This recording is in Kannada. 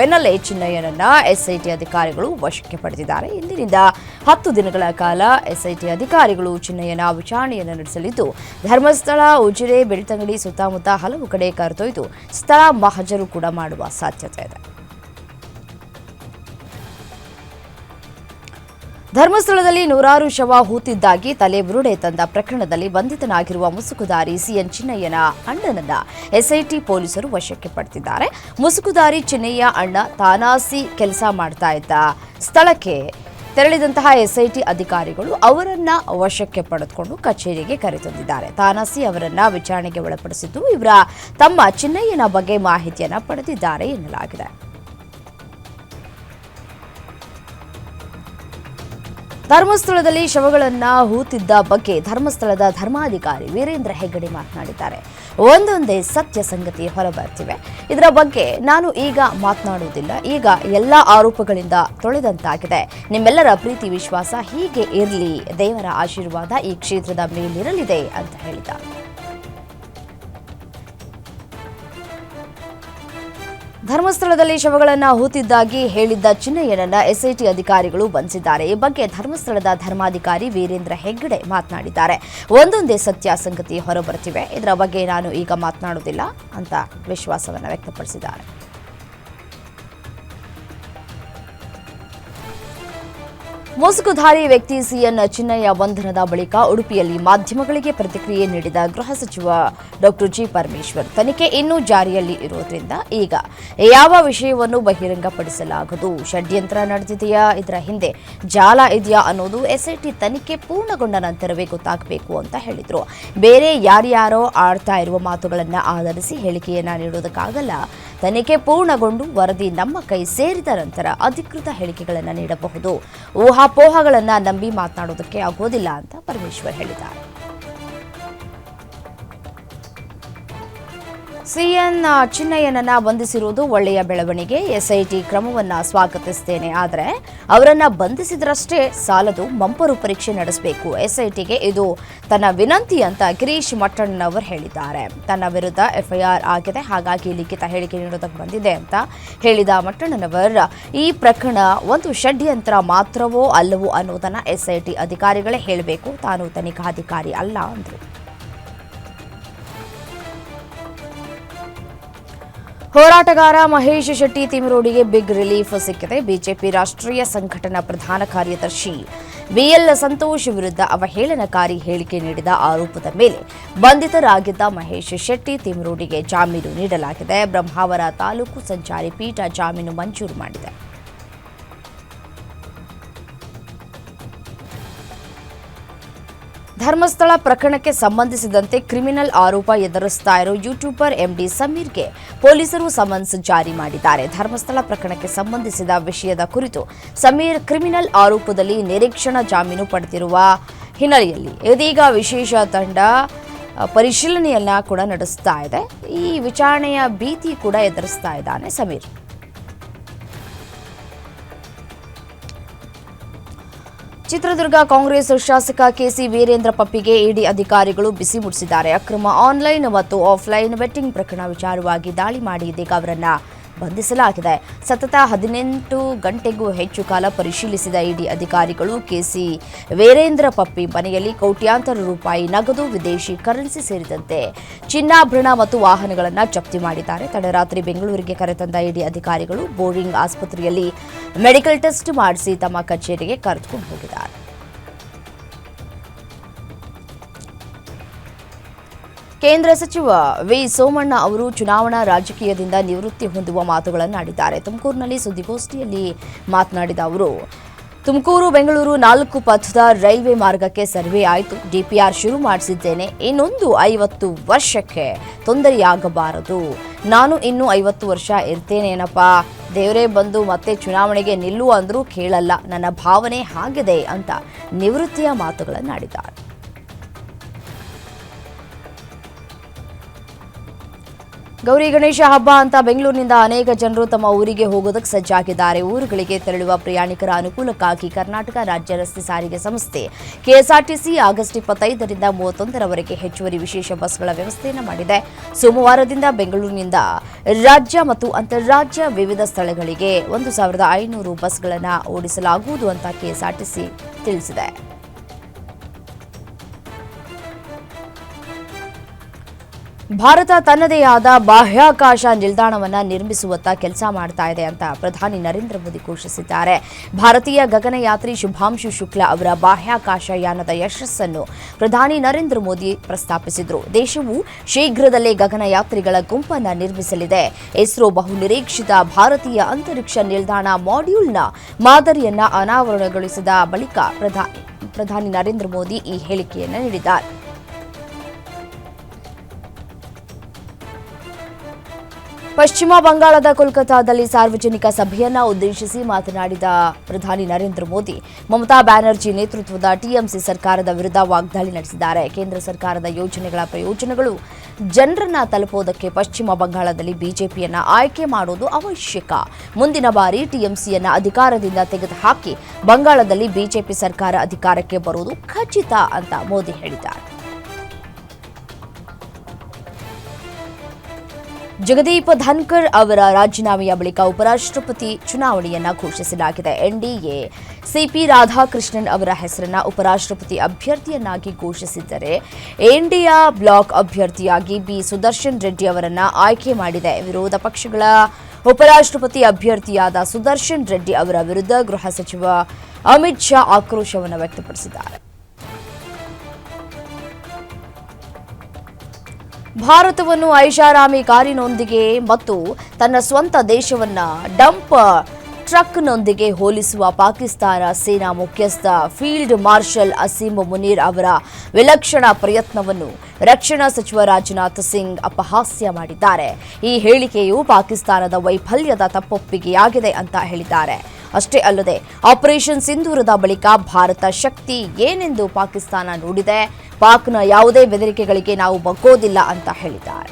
ಬೆನ್ನಲ್ಲೇ ಚಿನ್ನಯ್ಯನನ್ನ ಎಸ್ಐಟಿ ಅಧಿಕಾರಿಗಳು ವಶಕ್ಕೆ ಪಡೆದಿದ್ದಾರೆ. ಇಂದಿನಿಂದ 10 ದಿನಗಳ ಕಾಲ ಎಸ್ಐಟಿ ಅಧಿಕಾರಿಗಳು ಚಿನ್ನಯ್ಯನ ವಿಚಾರಣೆಯನ್ನು ನಡೆಸಲಿದ್ದು, ಧರ್ಮಸ್ಥಳ, ಉಜಿರೆ, ಬೆಳ್ತಂಗಡಿ ಸುತ್ತಮುತ್ತ ಹಲವು ಕಡೆ ಕರೆದೊಯ್ದು ಸ್ಥಳ ಮಹಜರು ಕೂಡ ಮಾಡುವ ಸಾಧ್ಯತೆ ಇದೆ. ಧರ್ಮಸ್ಥಳದಲ್ಲಿ ನೂರಾರು ಶವ ಹೂತಿದ್ದಾಗಿ ತಲೆಬುರುಡೆ ತಂದ ಪ್ರಕರಣದಲ್ಲಿ ಬಂಧಿತನಾಗಿರುವ ಮುಸುಕುದಾರಿ ಸಿಎನ್ ಚಿನ್ನಯ್ಯನ ಅಣ್ಣನನ್ನ ಎಸ್ಐಟಿ ಪೊಲೀಸರು ವಶಕ್ಕೆ ಪಡೆದಿದ್ದಾರೆ. ಮುಸುಕುದಾರಿ ಚಿನ್ನಯ್ಯ ಅಣ್ಣ ತಾನಾಸಿ ಕೆಲಸ ಮಾಡ್ತಾ ಇದ್ದ ಸ್ಥಳಕ್ಕೆ ತೆರಳಿದಂತಹ ಎಸ್ಐಟಿ ಅಧಿಕಾರಿಗಳು ಅವರನ್ನ ವಶಕ್ಕೆ ಪಡೆದುಕೊಂಡು ಕಚೇರಿಗೆ ಕರೆತಂದಿದ್ದಾರೆ. ತಾನಾಸಿ ಅವರನ್ನ ವಿಚಾರಣೆಗೆ ಒಳಪಡಿಸಿದ್ದು, ಇವರ ತಮ್ಮ ಚಿನ್ನಯ್ಯನ ಬಗ್ಗೆ ಮಾಹಿತಿಯನ್ನ ಪಡೆದಿದ್ದಾರೆ ಎನ್ನಲಾಗಿದೆ. ಧರ್ಮಸ್ಥಳದಲ್ಲಿ ಶವಗಳನ್ನ ಹೂತಿದ್ದ ಬಗ್ಗೆ ಧರ್ಮಸ್ಥಳದ ಧರ್ಮಾಧಿಕಾರಿ ವೀರೇಂದ್ರ ಹೆಗ್ಗಡೆ ಮಾತನಾಡಿದ್ದಾರೆ. ಒಂದೊಂದೇ ಸತ್ಯ ಸಂಗತಿ ಹೊರಬರ್ತಿವೆ. ಇದರ ಬಗ್ಗೆ ನಾನು ಈಗ ಮಾತನಾಡುವುದಿಲ್ಲ. ಈಗ ಎಲ್ಲ ಆರೋಪಗಳಿಂದ ತೊಳೆದಂತಾಗಿದೆ. ನಿಮ್ಮೆಲ್ಲರ ಪ್ರೀತಿ ವಿಶ್ವಾಸ ಹೀಗೆ ಇರಲಿ. ದೇವರ ಆಶೀರ್ವಾದ ಈ ಕ್ಷೇತ್ರದ ಮೇಲಿರಲಿದೆ ಅಂತ ಹೇಳಿದ್ದಾರೆ. ಧರ್ಮಸ್ಥಳದಲ್ಲಿ ಶವಗಳನ್ನು ಹೂತಿದ್ದಾಗಿ ಹೇಳಿದ್ದ ಚಿನ್ನಯ್ಯನನ್ನ ಎಸ್ಐಟಿ ಅಧಿಕಾರಿಗಳು ಬಂಧಿಸಿದ್ದಾರೆ. ಈ ಬಗ್ಗೆ ಧರ್ಮಸ್ಥಳದ ಧರ್ಮಾಧಿಕಾರಿ ವೀರೇಂದ್ರ ಹೆಗ್ಗಡೆ ಮಾತನಾಡಿದ್ದಾರೆ. ಒಂದೊಂದೇ ಸತ್ಯ ಸಂಗತಿ ಹೊರಬರುತ್ತಿವೆ. ಇದರ ಬಗ್ಗೆ ನಾನು ಈಗ ಮಾತನಾಡುವುದಿಲ್ಲ ಅಂತ ವಿಶ್ವಾಸವನ್ನು ವ್ಯಕ್ತಪಡಿಸಿದ್ದಾರೆ. ಮುಸುಕುಧಾರಿ ವ್ಯಕ್ತಿ ಸಿಎನ್ ಚಿನ್ನಯ್ಯ ಬಂಧನದ ಬಳಿಕ ಉಡುಪಿಯಲ್ಲಿ ಮಾಧ್ಯಮಗಳಿಗೆ ಪ್ರತಿಕ್ರಿಯೆ ನೀಡಿದ ಗೃಹ ಸಚಿವ ಡಾಕ್ಟರ್ ಜಿ ಪರಮೇಶ್ವರ್, ತನಿಖೆ ಇನ್ನೂ ಜಾರಿಯಲ್ಲಿ ಇರುವುದರಿಂದ ಈಗ ಯಾವ ವಿಷಯವನ್ನು ಬಹಿರಂಗಪಡಿಸಲಾಗದು. ಷಡ್ಯಂತ್ರ ನಡೆದಿದೆಯಾ, ಇದರ ಹಿಂದೆ ಜಾಲ ಇದೆಯಾ ಅನ್ನೋದು ಎಸ್ಐಟಿ ತನಿಖೆ ಪೂರ್ಣಗೊಂಡ ನಂತರವೇ ಗೊತ್ತಾಗಬೇಕು ಅಂತ ಹೇಳಿದ್ರು. ಬೇರೆ ಯಾರ್ಯಾರೋ ಆಡ್ತಾ ಇರುವ ಮಾತುಗಳನ್ನು ಆಧರಿಸಿ ಹೇಳಿಕೆಯನ್ನ ನೀಡೋದಕ್ಕಾಗಲ್ಲ. ತನಿಖೆ ಪೂರ್ಣಗೊಂಡು ವರದಿ ನಮ್ಮ ಕೈ ಸೇರಿದ ನಂತರ ಅಧಿಕೃತ ಹೇಳಿಕೆಗಳನ್ನು ನೀಡಬಹುದು. ಊಹಾಪೋಹಗಳನ್ನು ನಂಬಿ ಮಾತನಾಡೋದಕ್ಕೆ ಆಗೋದಿಲ್ಲ ಅಂತ ಪರಮೇಶ್ವರ್ ಹೇಳಿದ್ದಾರೆ. ಸಿಎನ್ ಚಿನ್ನಯ್ಯನನ್ನ ಬಂಧಿಸಿರುವುದು ಒಳ್ಳೆಯ ಬೆಳವಣಿಗೆ. ಎಸ್ಐಟಿ ಕ್ರಮವನ್ನ ಸ್ವಾಗತಿಸುತ್ತೇನೆ. ಆದರೆ ಅವರನ್ನ ಬಂಧಿಸಿದ್ರಷ್ಟೇ ಸಾಲದು, ಮಂಪರು ಪರೀಕ್ಷೆ ನಡೆಸಬೇಕು. ಎಸ್ಐಟಿಗೆ ಇದು ತನ್ನ ವಿನಂತಿ ಅಂತ ಗಿರೀಶ್ ಮಟ್ಟಣ್ಣನವರು ಹೇಳಿದ್ದಾರೆ. ತನ್ನ ವಿರುದ್ಧ ಎಫ್ಐಆರ್ ಆಗಿದೆ, ಹಾಗಾಗಿ ಲಿಖಿತ ಹೇಳಿಕೆ ನೀಡೋದಕ್ಕೆ ಬಂದಿದೆ ಅಂತ ಹೇಳಿದ ಮಟ್ಟಣ್ಣನವರ್, ಈ ಪ್ರಕರಣ ಒಂದು ಷಡ್ಯಂತ್ರ ಮಾತ್ರವೋ ಅಲ್ಲವೋ ಅನ್ನೋದನ್ನ ಎಸ್ಐಟಿ ಅಧಿಕಾರಿಗಳೇ ಹೇಳಬೇಕು. ತಾನು ತನಿಖಾಧಿಕಾರಿ ಅಲ್ಲ ಅಂದರು. ಹೋರಾಟಗಾರ ಮಹೇಶ್ ಶೆಟ್ಟಿ ತಿಮರೋಡಿಗೆ ಬಿಗ್ ರಿಲೀಫ್ ಸಿಕ್ಕಿದೆ. ಬಿಜೆಪಿ ರಾಷ್ಟ್ರೀಯ ಸಂಘಟನಾ ಪ್ರಧಾನ ಕಾರ್ಯದರ್ಶಿ ಬಿಎಲ್ ಸಂತೋಷ್ ವಿರುದ್ಧ ಅವಹೇಳನಕಾರಿ ಹೇಳಿಕೆ ನೀಡಿದ ಆರೋಪದ ಮೇಲೆ ಬಂಧಿತರಾಗಿದ್ದ ಮಹೇಶ್ ಶೆಟ್ಟಿ ತಿಮರೋಡಿಗೆ ಜಾಮೀನು ನೀಡಲಾಗಿದೆ. ಬ್ರಹ್ಮಾವರ ತಾಲೂಕು ಸಂಚಾರಿ ಪೀಠ ಜಾಮೀನು ಮಂಜೂರು ಮಾಡಿದೆ. ಧರ್ಮಸ್ಥಳ ಪ್ರಕರಣಕ್ಕೆ ಸಂಬಂಧಿಸಿದಂತೆ ಕ್ರಿಮಿನಲ್ ಆರೋಪ ಎದುರಿಸ್ತಾ ಇರೋ ಯೂಟ್ಯೂಬರ್ ಎಂಡಿ ಸಮೀರ್ಗೆ ಪೊಲೀಸರು ಸಮನ್ಸ್ ಜಾರಿ ಮಾಡಿದ್ದಾರೆ. ಧರ್ಮಸ್ಥಳ ಪ್ರಕರಣಕ್ಕೆ ಸಂಬಂಧಿಸಿದ ವಿಷಯದ ಕುರಿತು ಸಮೀರ್ ಕ್ರಿಮಿನಲ್ ಆರೋಪದಲ್ಲಿ ನಿರೀಕ್ಷಣಾ ಜಾಮೀನು ಪಡೆದಿರುವ ಹಿನ್ನೆಲೆಯಲ್ಲಿ ಇದೀಗ ವಿಶೇಷ ತಂಡ ಪರಿಶೀಲನೆಯನ್ನ ಕೂಡ ನಡೆಸ್ತಾ ಇದೆ. ಈ ವಿಚಾರಣೆಯ ಭೀತಿ ಕೂಡ ಎದುರಿಸ್ತಾ ಇದ್ದಾನೆ ಸಮೀರ್. ಚಿತ್ರದುರ್ಗ ಕಾಂಗ್ರೆಸ್ ಶಾಸಕ ಕೆಸಿ ವೀರೇಂದ್ರ ಪಪ್ಪಿಗೆ ಇಡಿ ಅಧಿಕಾರಿಗಳು ಬಿಸಿ ಮುಟ್ಟಿಸಿದ್ದಾರೆ. ಅಕ್ರಮ ಆನ್ಲೈನ್ ಮತ್ತು ಆಫ್ಲೈನ್ ಬೆಟ್ಟಿಂಗ್ ಪ್ರಕರಣ ವಿಚಾರವಾಗಿ ದಾಳಿ ಮಾಡಿ ಇದೀಗ ಅವರನ್ನ ಬಂಧಿಸಲಾಗಿದೆ. ಸತತ 18 ಗಂಟೆಗೂ ಹೆಚ್ಚು ಕಾಲ ಪರಿಶೀಲಿಸಿದ ಇಡಿ ಅಧಿಕಾರಿಗಳು ಕೆಸಿ ವೀರೇಂದ್ರ ಪಪ್ಪಿ ಮನೆಯಲ್ಲಿ ಕೋಟ್ಯಾಂತರ ರೂಪಾಯಿ ನಗದು, ವಿದೇಶಿ ಕರೆನ್ಸಿ ಸೇರಿದಂತೆ ಚಿನ್ನಾಭರಣ ಮತ್ತು ವಾಹನಗಳನ್ನು ಜಪ್ತಿ ಮಾಡಿದ್ದಾರೆ. ತಡರಾತ್ರಿ ಬೆಂಗಳೂರಿಗೆ ಕರೆತಂದ ಇಡಿ ಅಧಿಕಾರಿಗಳು ಬೋರಿಂಗ್ ಆಸ್ಪತ್ರೆಯಲ್ಲಿ ಮೆಡಿಕಲ್ ಟೆಸ್ಟ್ ಮಾಡಿಸಿ ತಮ್ಮ ಕಚೇರಿಗೆ ಕರೆದುಕೊಂಡು ಹೋಗಿದ್ದಾರೆ. ಕೇಂದ್ರ ಸಚಿವ ವಿ ಸೋಮಣ್ಣ ಅವರು ಚುನಾವಣಾ ರಾಜಕೀಯದಿಂದ ನಿವೃತ್ತಿ ಹೊಂದುವ ಮಾತುಗಳನ್ನಾಡಿದ್ದಾರೆ. ತುಮಕೂರಿನಲ್ಲಿ ಸುದ್ದಿಗೋಷ್ಠಿಯಲ್ಲಿ ಮಾತನಾಡಿದ ಅವರು, ತುಮಕೂರು ಬೆಂಗಳೂರು 4 ಪಥದ ರೈಲ್ವೆ ಮಾರ್ಗಕ್ಕೆ ಸರ್ವೆ ಆಯಿತು. ಡಿಪಿಆರ್ ಶುರು ಮಾಡಿಸಿದ್ದೇನೆ. ಇನ್ನೊಂದು 50 ವರ್ಷಕ್ಕೆ ತೊಂದರೆಯಾಗಬಾರದು. ನಾನು ಇನ್ನೂ 50 ವರ್ಷ ಇರ್ತೇನೇನಪ್ಪ. ದೇವರೇ ಬಂದು ಮತ್ತೆ ಚುನಾವಣೆಗೆ ನಿಲ್ಲು ಅಂದರೂ ಕೇಳಲ್ಲ. ನನ್ನ ಭಾವನೆ ಹಾಗಿದೆ ಅಂತ ನಿವೃತ್ತಿಯ ಮಾತುಗಳನ್ನಾಡಿದ್ದಾರೆ. ಗೌರಿ ಗಣೇಶ ಹಬ್ಬ ಅಂತ ಬೆಂಗಳೂರಿನಿಂದ ಅನೇಕ ಜನರು ತಮ್ಮ ಊರಿಗೆ ಹೋಗೋದಕ್ಕೆ ಸಜ್ಜಾಗಿದ್ದಾರೆ. ಊರುಗಳಿಗೆ ತೆರಳುವ ಪ್ರಯಾಣಿಕರ ಅನುಕೂಲಕ್ಕಾಗಿ ಕರ್ನಾಟಕ ರಾಜ್ಯ ರಸ್ತೆ ಸಾರಿಗೆ ಸಂಸ್ಥೆ ಕೆಎಸ್ಆರ್ಟಿಸಿ ಆಗಸ್ಟ್ 25ರಿಂದ 31ರವರೆಗೆ ಹೆಚ್ಚುವರಿ ವಿಶೇಷ ಬಸ್ಗಳ ವ್ಯವಸ್ಥೆಯನ್ನು ಮಾಡಿದೆ. ಸೋಮವಾರದಿಂದ ಬೆಂಗಳೂರಿನಿಂದ ರಾಜ್ಯ ಮತ್ತು ಅಂತಾರಾಜ್ಯ ವಿವಿಧ ಸ್ಥಳಗಳಿಗೆ 1500 ಬಸ್ಗಳನ್ನು ಓಡಿಸಲಾಗುವುದು ಅಂತ ಕೆಎಸ್ಆರ್ಟಿಸಿ ತಿಳಿಸಿದೆ. ಭಾರತ ತನ್ನದೇ ಆದ ಬಾಹ್ಯಾಕಾಶ ನಿಲ್ದಾಣವನ್ನು ನಿರ್ಮಿಸುವತ್ತ ಕೆಲಸ ಮಾಡ್ತಾ ಇದೆ ಅಂತ ಪ್ರಧಾನಿ ನರೇಂದ್ರ ಮೋದಿ ಘೋಷಿಸಿದ್ದಾರೆ. ಭಾರತೀಯ ಗಗನಯಾತ್ರಿ ಶುಭಾಂಶು ಶುಕ್ಲಾ ಅವರ ಬಾಹ್ಯಾಕಾಶ ಯಾನದ ಯಶಸ್ಸನ್ನು ಪ್ರಧಾನಿ ನರೇಂದ್ರ ಮೋದಿ ಪ್ರಸ್ತಾಪಿಸಿದರು. ದೇಶವು ಶೀಘ್ರದಲ್ಲೇ ಗಗನಯಾತ್ರಿಗಳ ಗುಂಪನ್ನು ನಿರ್ಮಿಸಲಿದೆ. ಇಸ್ರೋ ಬಹುನಿರೀಕ್ಷಿತ ಭಾರತೀಯ ಅಂತರಿಕ್ಷ ನಿಲ್ದಾಣ ಮಾಡ್ಯೂಲ್ನ ಮಾದರಿಯನ್ನ ಅನಾವರಣಗೊಳಿಸಿದ ಬಳಿಕ ಪ್ರಧಾನಿ ನರೇಂದ್ರ ಮೋದಿ ಈ ಹೇಳಿಕೆಯನ್ನು ನೀಡಿದ್ದಾರೆ. ಪಶ್ಚಿಮ ಬಂಗಾಳದ ಕೋಲ್ಕತಾದಲ್ಲಿ ಸಾರ್ವಜನಿಕ ಸಭೆಯನ್ನ ಉದ್ದೇಶಿಸಿ ಮಾತನಾಡಿದ ಪ್ರಧಾನಿ ನರೇಂದ್ರ ಮೋದಿ, ಮಮತಾ ಬ್ಯಾನರ್ಜಿ ನೇತೃತ್ವದ ಟಿಎಂಸಿ ಸರ್ಕಾರದ ವಿರುದ್ಧ ವಾಗ್ದಾಳಿ ನಡೆಸಿದ್ದಾರೆ. ಕೇಂದ್ರ ಸರ್ಕಾರದ ಯೋಜನೆಗಳ ಪ್ರಯೋಜನಗಳು ಜನರನ್ನ ತಲುಪುವುದಕ್ಕೆ ಪಶ್ಚಿಮ ಬಂಗಾಳದಲ್ಲಿ ಬಿಜೆಪಿಯನ್ನ ಆಯ್ಕೆ ಮಾಡುವುದು ಅವಶ್ಯಕ. ಮುಂದಿನ ಬಾರಿ ಟಿಎಂಸಿಯನ್ನ ಅಧಿಕಾರದಿಂದ ತೆಗೆದುಹಾಕಿ ಬಂಗಾಳದಲ್ಲಿ ಬಿಜೆಪಿ ಸರ್ಕಾರ ಅಧಿಕಾರಕ್ಕೆ ಬರುವುದು ಖಚಿತ ಅಂತ ಮೋದಿ ಹೇಳಿದ್ದಾರೆ. ಜಗದೀಪ್ ಧನ್ಕರ್ ಅವರ ರಾಜೀನಾಮೆಯ ಬಳಿಕ ಉಪರಾಷ್ಟ್ರಪತಿ ಚುನಾವಣೆಯನ್ನ ಘೋಷಿಸಲಾಗಿದೆ. ಎನ್ಡಿಎ ಸಿಪಿ ರಾಧಾಕೃಷ್ಣನ್ ಅವರ ಹೆಸರನ್ನ ಉಪರಾಷ್ಟ್ರಪತಿ ಅಭ್ಯರ್ಥಿಯನ್ನಾಗಿ ಘೋಷಿಸಿದ್ದರೆ ಇಂಡಿಯಾ ಬ್ಲಾಕ್ ಅಭ್ಯರ್ಥಿಯಾಗಿ ಬಿ ಸುದರ್ಶನ್ ರೆಡ್ಡಿ ಅವರನ್ನ ಆಯ್ಕೆ ಮಾಡಿದೆ. ವಿರೋಧ ಪಕ್ಷಗಳ ಉಪರಾಷ್ಟ್ರಪತಿ ಅಭ್ಯರ್ಥಿಯಾದ ಸುದರ್ಶನ್ ರೆಡ್ಡಿ ಅವರ ವಿರುದ್ಧ ಗೃಹ ಸಚಿವ ಅಮಿತ್ ಶಾ ಆಕ್ರೋಶವನ್ನು ವ್ಯಕ್ತಪಡಿಸಿದ್ದಾರೆ. ಭಾರತವನ್ನು ಐಷಾರಾಮಿ ಕಾರಿನೊಂದಿಗೆ ಮತ್ತು ತನ್ನ ಸ್ವಂತ ದೇಶವನ್ನ ಡಂಪ್ ಟ್ರಕ್ನೊಂದಿಗೆ ಹೋಲಿಸುವ ಪಾಕಿಸ್ತಾನ ಸೇನಾ ಮುಖ್ಯಸ್ಥ ಫೀಲ್ಡ್ ಮಾರ್ಷಲ್ ಅಸೀಮ್ ಮುನೀರ್ ಅವರ ವಿಲಕ್ಷಣ ಪ್ರಯತ್ನವನ್ನು ರಕ್ಷಣಾ ಸಚಿವ ರಾಜನಾಥ್ ಸಿಂಗ್ ಅಪಹಾಸ್ಯ ಮಾಡಿದ್ದಾರೆ. ಈ ಹೇಳಿಕೆಯು ಪಾಕಿಸ್ತಾನದ ವೈಫಲ್ಯದ ತಪ್ಪೊಪ್ಪಿಗೆಯಾಗಿದೆ ಅಂತ ಹೇಳಿದ್ದಾರೆ. ಅಷ್ಟೇ ಅಲ್ಲದೆ ಆಪರೇಷನ್ ಸಿಂಧೂರದ ಬಳಿಕ ಭಾರತ ಶಕ್ತಿ ಏನೆಂದು ಪಾಕಿಸ್ತಾನ ನುಡಿದೆ. ಪಾಕ್ನ ಯಾವುದೇ ಬೆದರಿಕೆಗಳಿಗೆ ನಾವು ಬಗ್ಗೋದಿಲ್ಲ ಅಂತ ಹೇಳಿದ್ದಾರೆ.